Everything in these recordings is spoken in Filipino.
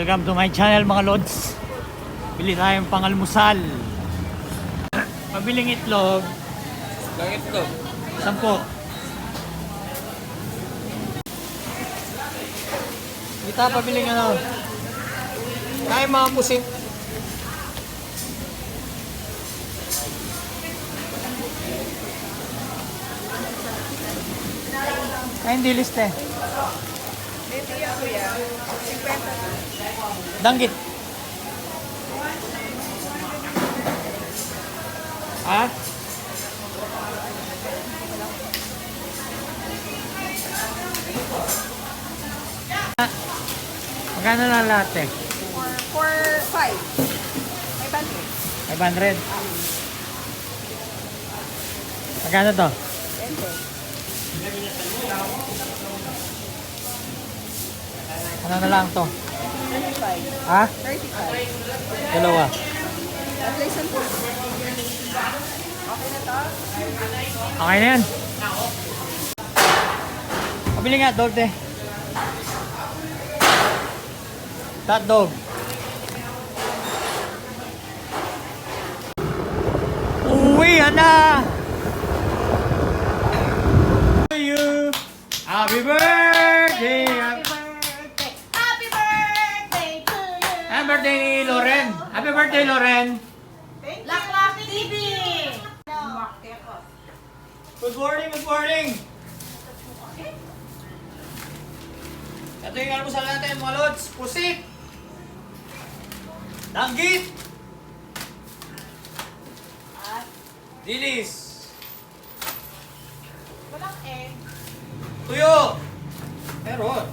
Welcome to my channel mga lods. Bili tayong pangalmusal. Pabiling itlog. Lang itlog. 10. Kita pabiling ano. Kaya mga pusit. Ay, hindi liste. Danggit. Ha? Magkano na lahat eh? 4, 5. 500. Magkano to? 20. Ano na lang to? 35. Ha? 35. Dalawa. At least ang po. Okay na to? Okay na yan. Pabili nga, dog de. Hot dog. Uwi na! To you. Happy birthday! Happy birthday to you! Happy birthday, Loren! Happy birthday, Loren! Laklak TV! Good morning, good morning! Ito yung almusal natin mga lods. Pusit! Danggit! At Dilis! walang egg. Tuyo! Meron.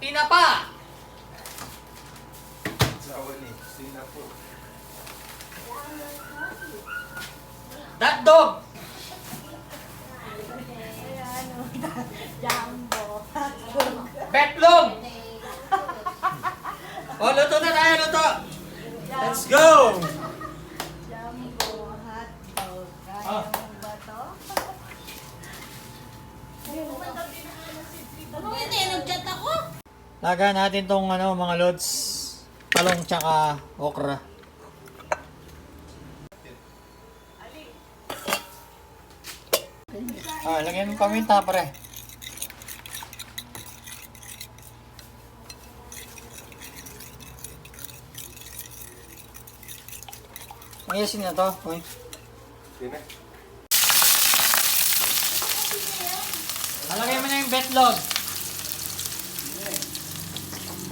Tinapa! Hotdog! Jumbo. Betlog! O, luto na tayo, luto! Let's go! Jumbo hotdog. Ah. Kaya mo ba to? Ano hindi? Nag-chat ako? Laga natin tong ano, mga lods. Talong tsaka okra. Ah, lagyan mo paminta pare. Ayasin na to. Uy. Lalagay mo na yung betlog.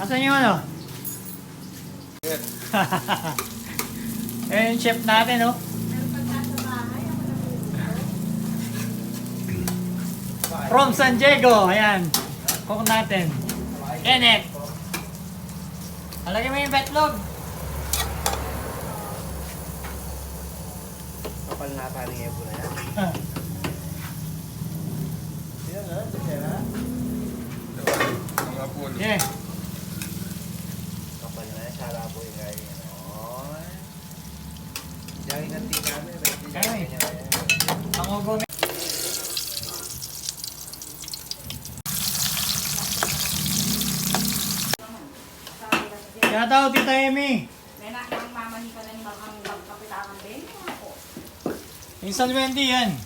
Asan yung ano? Ayan yung chef natin, oh. From San Diego, ayan. Cook natin. Kenneth. Lalagay mo yung betlog. Kapal na paring ebo na yan. Yan na, tira. Mga pulo. Yeah. Kapal na yan, sara po yung kaya yan. Oy. Diyan yung nanti namin. Ay. Pangugong. Kaya tao, Tita Amy. May nakang mamahi ka na ni Makang magkapitangan din. Ako. Yung San Wendy yan.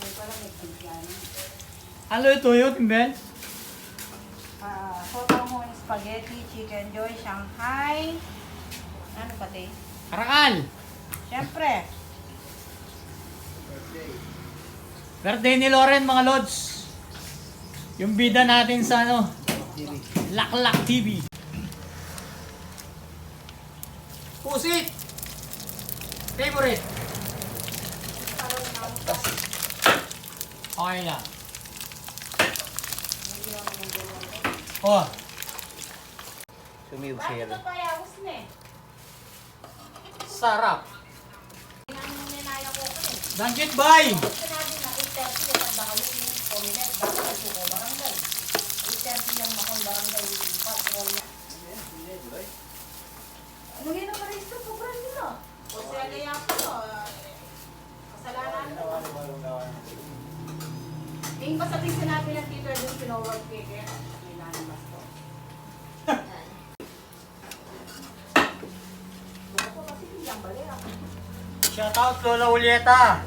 May pala may bigyan. Ano ito yun, Timbel? Sotanghon, spaghetti, chicken joy, Shanghai. Ano pati? Karakal. Siyempre. Birthday ni Loren, mga lods. Yung bida natin sa ano, Laklak TV. Pusit. Favorite. Okay na. Oh, Sumiw siya. Bakit ito kaya? Gusto na eh. sarap. Ano ninaya ko ko eh. Danggit bay. Sinabi na 8:30 yung pagdakalo yung kominet. Bakit ako ko barangay? 8:30 yung makong barangay. Patrol niya. Ano yun ang paresto? Sobrang nila. O siya kaya po. Kasalanan mo. Yung basta din sinabi ng Tito Edwin pinoward cake eh. May lalabas ko. Buka po kasi hindi ang bali ah. Shout out Lola Julieta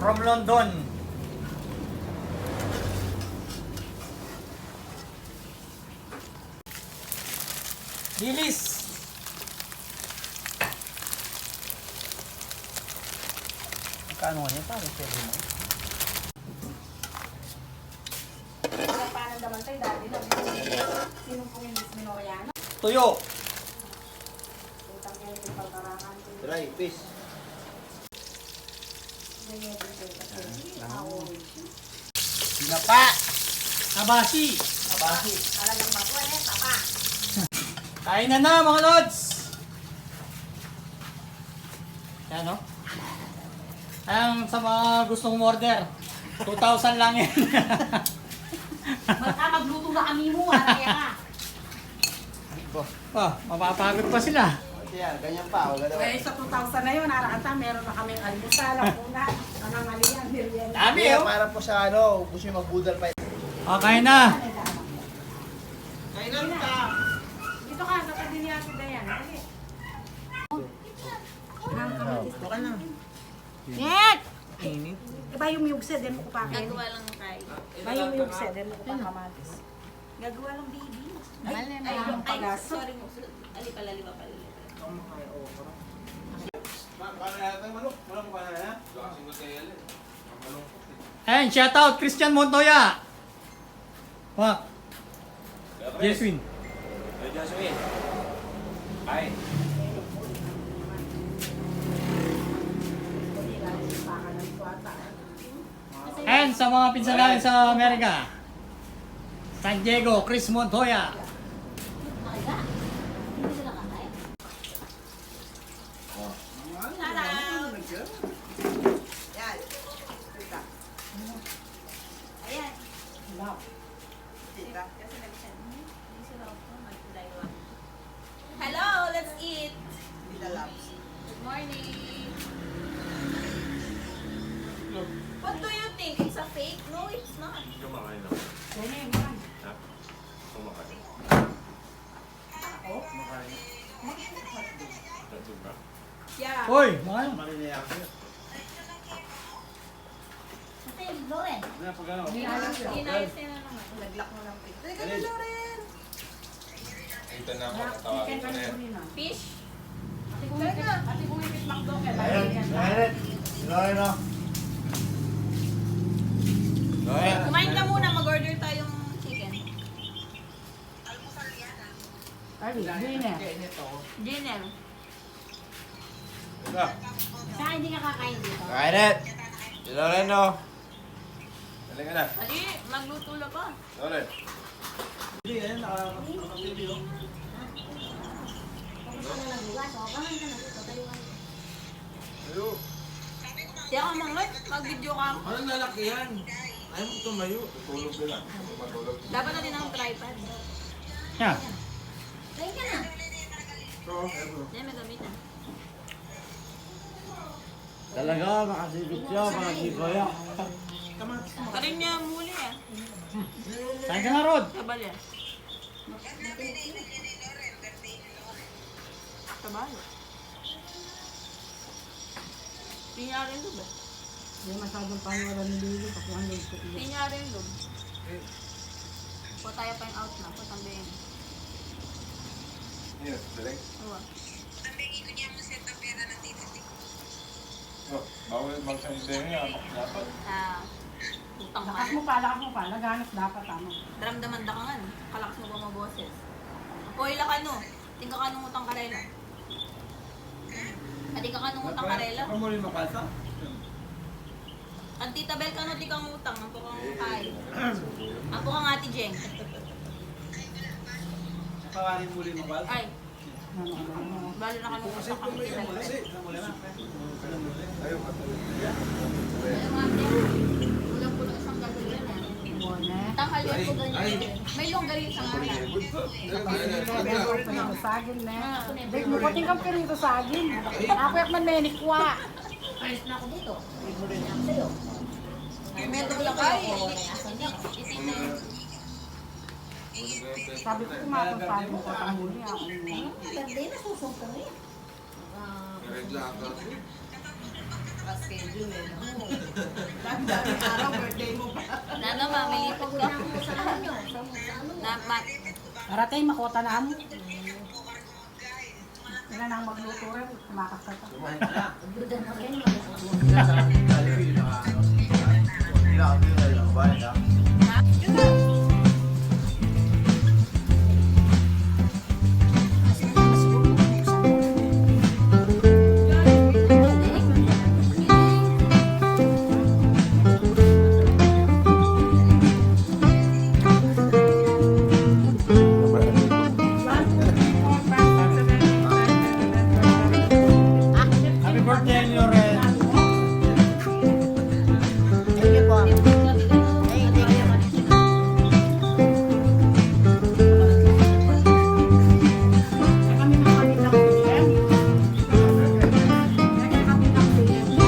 from London. Lilis. Magkano nga yan? Parang pwede mo. Wala pa nang daman tayo dati lang. Sino pong yung Bisminoriano? Tuyo. Utang kayo yung pagkarangan. Try, fish. Sinapa. Kabasi. Abasi. Talagang makuha eh, papa. Kain na mga lods. Yan o. Ang sa mga gustong order. 2,000 lang yan. Baka magluto na kami mo ah, kaya nga. Mapapagod pa sila. Yan, ganyan pa. Wala daw. Eh, sa 2,000 na yun, narakanta, meron na kaming almusal, ang una, nangangalian, merienda. Dami Kaya oh. para po sa ano, gusto nyo magbudal pa. Okay na. Kailan ka? Dito ka, sa tabi ni Ate Dayan. Dali. Baka na. Net! Iba yung yugse, din mo ko pa kain. Gagawa lang tayo. Iba yung yugse, din mo ko pa kamatis. Gagawa lang baby. Ay, yung pagas. Sorry mo. Ali pala, lima pala. And shout out Christian Montoya. Wah. Jeswin. Jasmine. Ay. And sa mga pinsan namin sa Amerika. San Diego, Chris Montoya. Hindi sila kakain. Ayan. Kasi nag-send. Hindi sila ako. Magdalawa. Hello, let's eat. Good morning. What do you think? It's a fake? No, it's not. Yeah. Hoy, mga ano? Loren. Inayos niya na naman. Laglak mo ng pig. Teka na, Loren. Ito na ako, natawagin ko na yan. Fish. Ate Bumipit Macdo, kaya Ayan, ayan. Sinoy no? Kumain ka muna, mag-order tayong chicken. Dinner. Saka hindi ka kakain dito. Kain it. Sinoy no? Dali ka na. Ali, magluto lang pa. Loren. Ayo. Di ako mangat, mag-video ka. Anong lalaki yan? Ayaw mo tumayo. Tutulog ka lang. Matulog. Dapat natin ang tripod. Yeah. Kain ka na. Oo, eto. Hindi, may gamitan. Talaga, makasipit siya, makasipoya. Karin niya muli eh. Kain ka na, Rod. Kabal yan. Kabal. Pinyarin loob eh. Hindi masyadong paniwala ni Lili, kasi ang loob ko iyo. Pinyarin loob. Po tayo pa yung out na. Po tambayin. Yes, daling. Awa. Oh, bawal mag-sanding niya. Dapat. Utang Lakas man. mo pa, naghanap dapat ano. Daramdaman da ka nga. Kalakas mo ba mga boses? Koila ka no. Tingka ka nung utang karela. Tingka ka nung utang karela. Ako mo rin makasa? Ang tita Bel ka no, di kang utang. Ang pukang kay. Ang pukang ate Jeng. Nakawarin mo rin mabal? Ay. Balo na kami utang kami tita Bel. Ayaw ka tuloy. Ayaw nga ate. Kulang-kulang isang gagawin eh. Tanghal yan ko ganyan. May longgarin sa nga. Sagin na. Dek mo kuting kang perito sagin. Ako yak man menikwa. Ayos na ako dito. Sa'yo. May medyo lang kayo. Itim na yun. Sabi ko kumakasabi ko sa huli ako. Ganda na susumpong eh. Regla ka. Schedule eh. Dami araw, birthday mo pa. Nano, mamilipot ko. Sa ano? Sa ano? Karatay, makota na mo. Kailan nang magluto rin, kumakasata. Kumain ka na. Budan mo rin. Happy birthday, Loren. Thank you po. Thank you. Kami ng kanilang PM. Kami ng PM.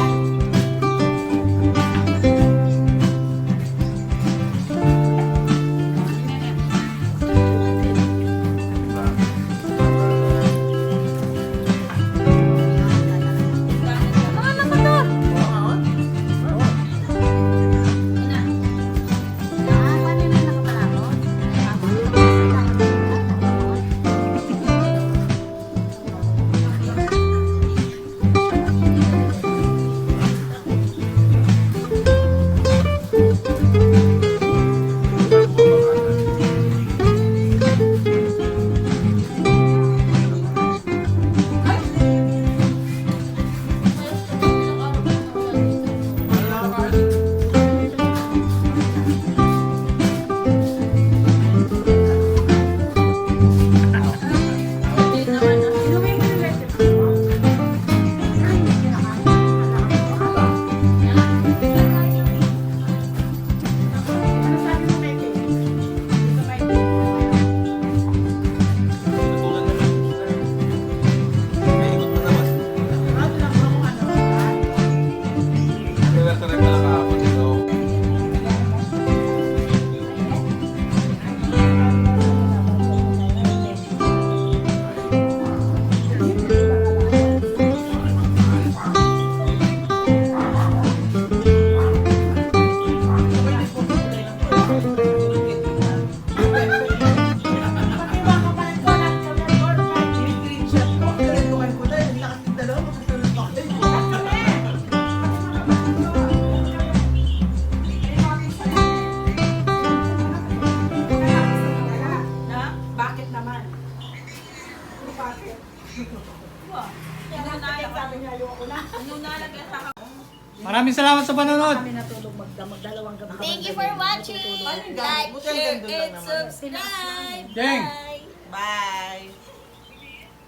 Bakit naman? Bakit? Sabi niya, ayoko na. Maraming salamat sa panonood. Kami natulog magdalawang gabi. Thank you for watching. Like, share, and subscribe. Ding. Bye. Bye!